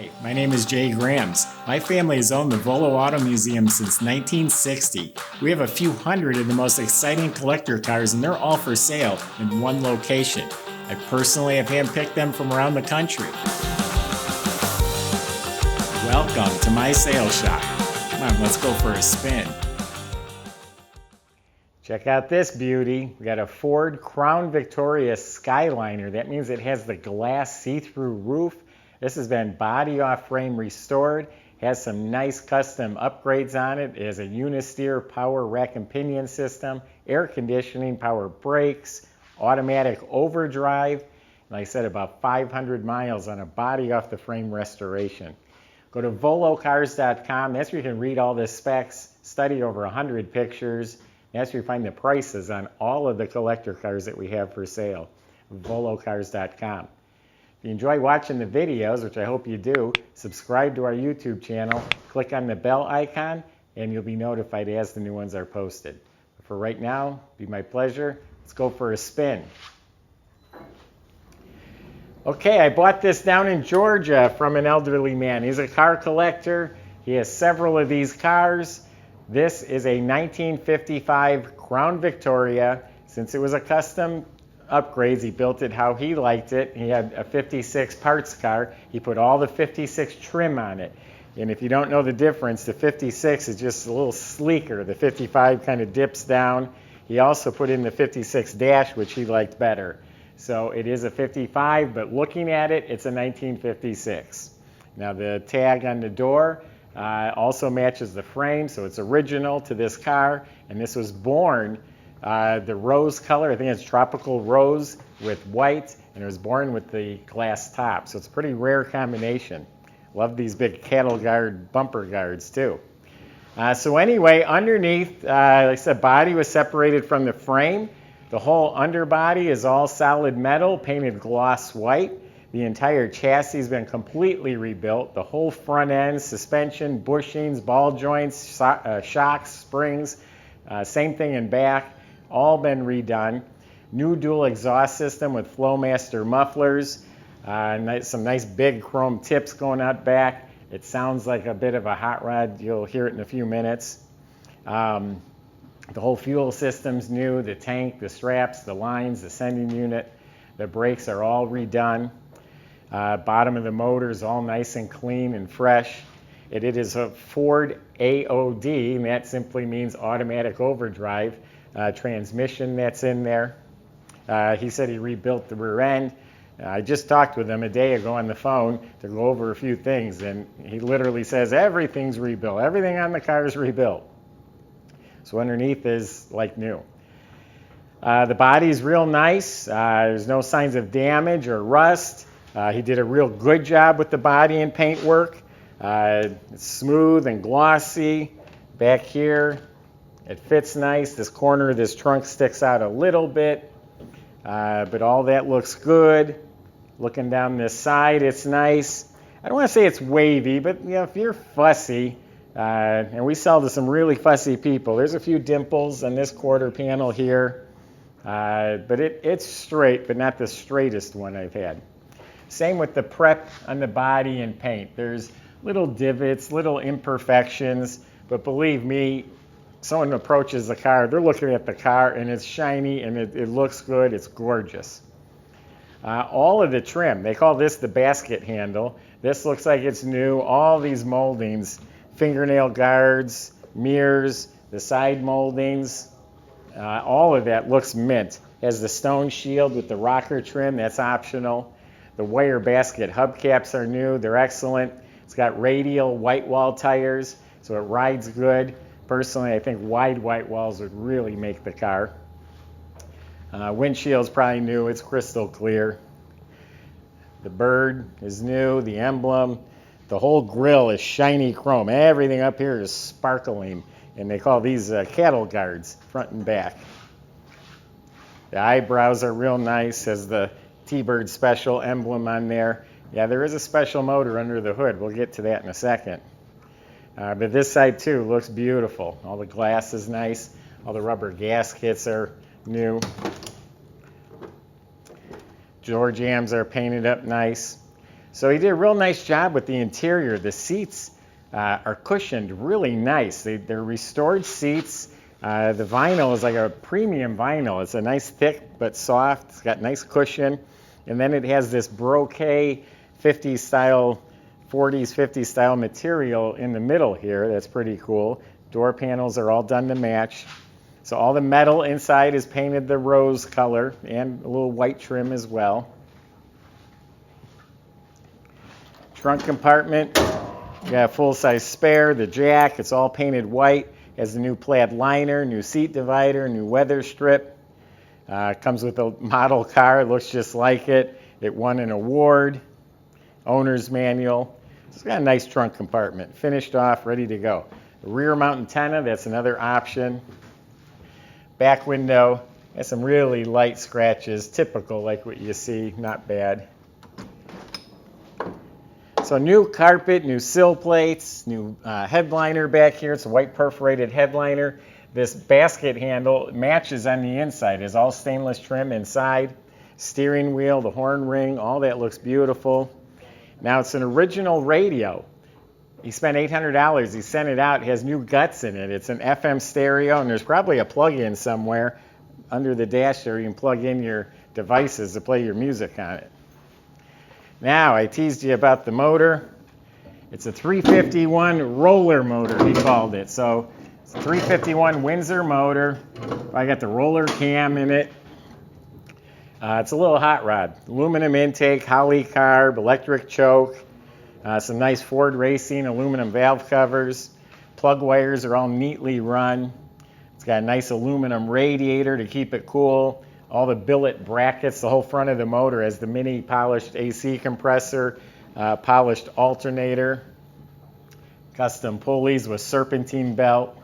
Hi, my name is Jay Grams. My family has owned the Volo Auto Museum since 1960. We have a few hundred of the most exciting collector cars, and they're all for sale in one location. I personally have handpicked them from around the country. Welcome to my sales shop. Come on, let's go for a spin. Check out this beauty. We got a Ford Crown Victoria Skyliner. That means it has the glass see-through roof. This has been body off frame restored. Has some nice custom upgrades on it. It has a unisteer power rack and pinion system, air conditioning, power brakes, automatic overdrive. Like I said, about 500 miles on a body off the frame restoration. Go to volocars.com. That's where you can read all the specs, study over 100 pictures. That's where you find the prices on all of the collector cars that we have for sale. volocars.com. If you enjoy watching the videos, which I hope you do, subscribe to our YouTube channel, click on the bell icon, and you'll be notified as the new ones are posted. But for right now, it'll be my pleasure. Let's go for a spin. Okay, I bought this down in Georgia from an elderly man. He's a car collector. He has several of these cars. This is a 1955 Crown Victoria. Since it was a custom upgrades, he built it how he liked it. He had a 56 parts car. He put all the 56 trim on it. And if you don't know the difference, the 56 is just a little sleeker. The 55 kind of dips down. He also put in the 56 dash, which he liked better. So it is a 55, but looking at it, it's a 1956. Now the tag on the door also matches the frame, so it's original to this car. And this was born the rose color. I think it's Tropical Rose with white, and it was born with the glass top. So it's a pretty rare combination. Love these big cattle guard bumper guards too. So anyway, underneath, like I said, body was separated from the frame. The whole underbody is all solid metal, painted gloss white. The entire chassis has been completely rebuilt. The whole front end, suspension, bushings, ball joints, shocks, springs, same thing in back. All been redone. New dual exhaust system with Flowmaster mufflers. Some nice big chrome tips going out back. It sounds like a bit of a hot rod. You'll hear it in a few minutes. The whole fuel system's new. The tank, the straps, the lines, the sending unit. The brakes are all redone. Bottom of the motor is all nice and clean and fresh. It is a Ford AOD, and that simply means automatic overdrive. Transmission that's in there. He said he rebuilt the rear end. I just talked with him a day ago on the phone to go over a few things, and he literally says everything's rebuilt. Everything on the car is rebuilt. So underneath is like new. The body's real nice. There's no signs of damage or rust. He did a real good job with the body and paint work. It's smooth and glossy. Back here, it fits nice. This corner of this trunk sticks out a little bit, but all that looks good. Looking down this side, it's nice. I don't want to say it's wavy, but you know, if you're fussy, and we sell to some really fussy people, there's a few dimples on this quarter panel here, but it's straight, but not the straightest one I've had. Same with the prep on the body and paint. There's little divots, little imperfections, but believe me, someone approaches the car, they're looking at the car, and it's shiny, and it looks good, it's gorgeous. All of the trim, they call this the basket handle. This looks like it's new. All these moldings, fingernail guards, mirrors, the side moldings, all of that looks mint. Has the stone shield with the rocker trim, that's optional. The wire basket hubcaps are new, they're excellent. It's got radial white wall tires, so it rides good. Personally, I think wide white walls would really make the car. Windshield's probably new, it's crystal clear. The bird is new, the emblem. The whole grille is shiny chrome. Everything up here is sparkling, and they call these cattle guards, front and back. The eyebrows are real nice, has the T-Bird special emblem on there. Yeah, there is a special motor under the hood. We'll get to that in a second. But this side too looks beautiful. All the glass is nice. All the rubber gaskets are new. Door jambs are painted up nice. So he did a real nice job with the interior. The seats are cushioned really nice. They're restored seats. The vinyl is like a premium vinyl. It's a nice thick but soft. It's got nice cushion. And then it has this brocade 50s style, 40s, 50s style material in the middle here. That's pretty cool. Door panels are all done to match. So all the metal inside is painted the rose color and a little white trim as well. Trunk compartment, you got a full-size spare, the jack, it's all painted white. Has the new plaid liner, new seat divider, new weather strip. Comes with a model car, it looks just like it. It won an award, owner's manual. It's got a nice trunk compartment, finished off, ready to go. A rear mount antenna, that's another option. Back window, has some really light scratches, typical like what you see, not bad. So new carpet, new sill plates, new headliner back here. It's a white perforated headliner. This basket handle matches on the inside. It's all stainless trim inside. Steering wheel, the horn ring, all that looks beautiful. Now it's an original radio. He spent $800. He sent it out. It has new guts in it. It's an FM stereo, and there's probably a plug-in somewhere under the dash there. You can plug in your devices to play your music on it. Now, I teased you about the motor. It's a 351 roller motor, he called it. So it's a 351 Windsor motor. I got the roller cam in it. It's a little hot rod. Aluminum intake, Holly carb, electric choke. Some nice Ford Racing aluminum valve covers. Plug wires are all neatly run. It's got a nice aluminum radiator to keep it cool. All the billet brackets, the whole front of the motor has the mini polished AC compressor, polished alternator, custom pulleys with serpentine belt.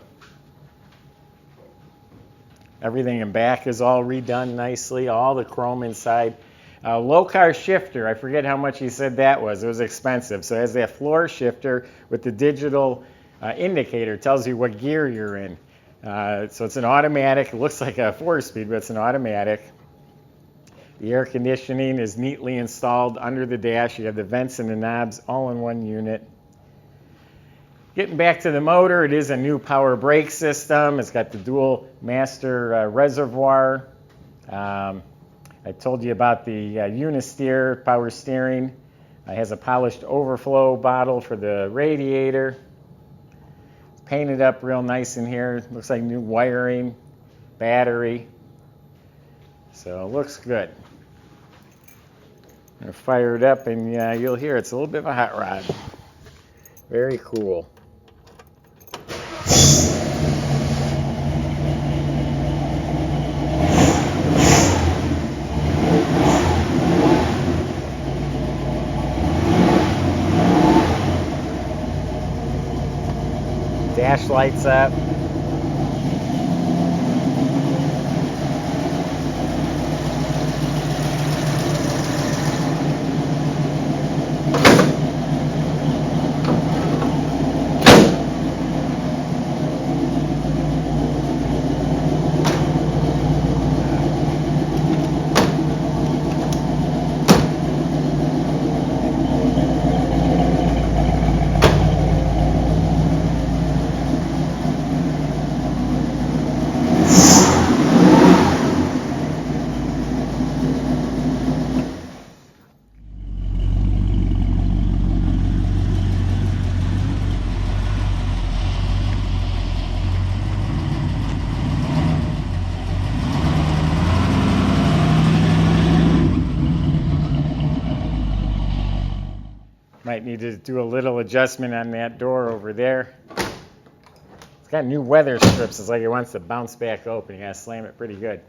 Everything in back is all redone nicely, all the chrome inside. Low car shifter, I forget how much he said that was. It was expensive. So it has that floor shifter with the digital indicator, tells you what gear you're in. So it's an automatic. It looks like a 4-speed, but it's an automatic. The air conditioning is neatly installed under the dash. You have the vents and the knobs all in one unit. Getting back to the motor, it is a new power brake system. It's got the dual master reservoir. I told you about the Unisteer power steering. It has a polished overflow bottle for the radiator. It's painted up real nice in here. Looks like new wiring, battery. So it looks good. I'm going to fire it up and you'll hear it's a little bit of a hot rod. Very cool. Dash lights up. Might need to do a little adjustment on that door over there. It's got new weather strips. It's like it wants to bounce back open. You gotta slam it pretty good.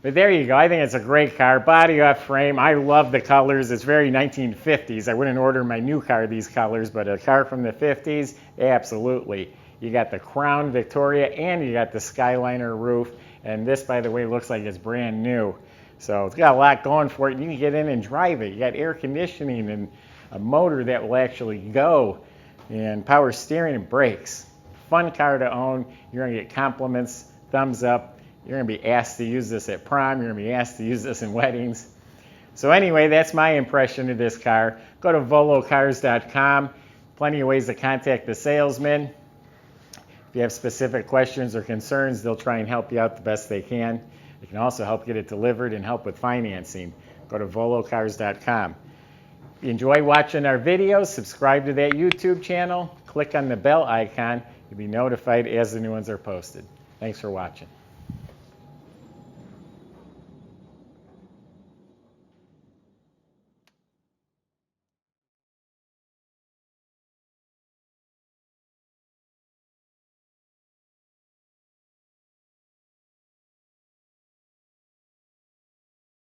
But there you go. I think it's a great car. Body off frame. I love the colors. It's very 1950s. I wouldn't order my new car these colors, but a car from the 50s, absolutely. You got the Crown Victoria and you got the Skyliner roof. And this, by the way, looks like it's brand new. So it's got a lot going for it. You can get in and drive it. You got air conditioning and a motor that will actually go, and power steering and brakes. Fun car to own. You're going to get compliments, thumbs up. You're going to be asked to use this at prom. You're going to be asked to use this in weddings. So anyway, that's my impression of this car. Go to volocars.com. Plenty of ways to contact the salesman. If you have specific questions or concerns, they'll try and help you out the best they can. They can also help get it delivered and help with financing. Go to volocars.com. If you enjoy watching our videos, subscribe to that YouTube channel. Click on the bell icon. You'll be notified as the new ones are posted. Thanks for watching.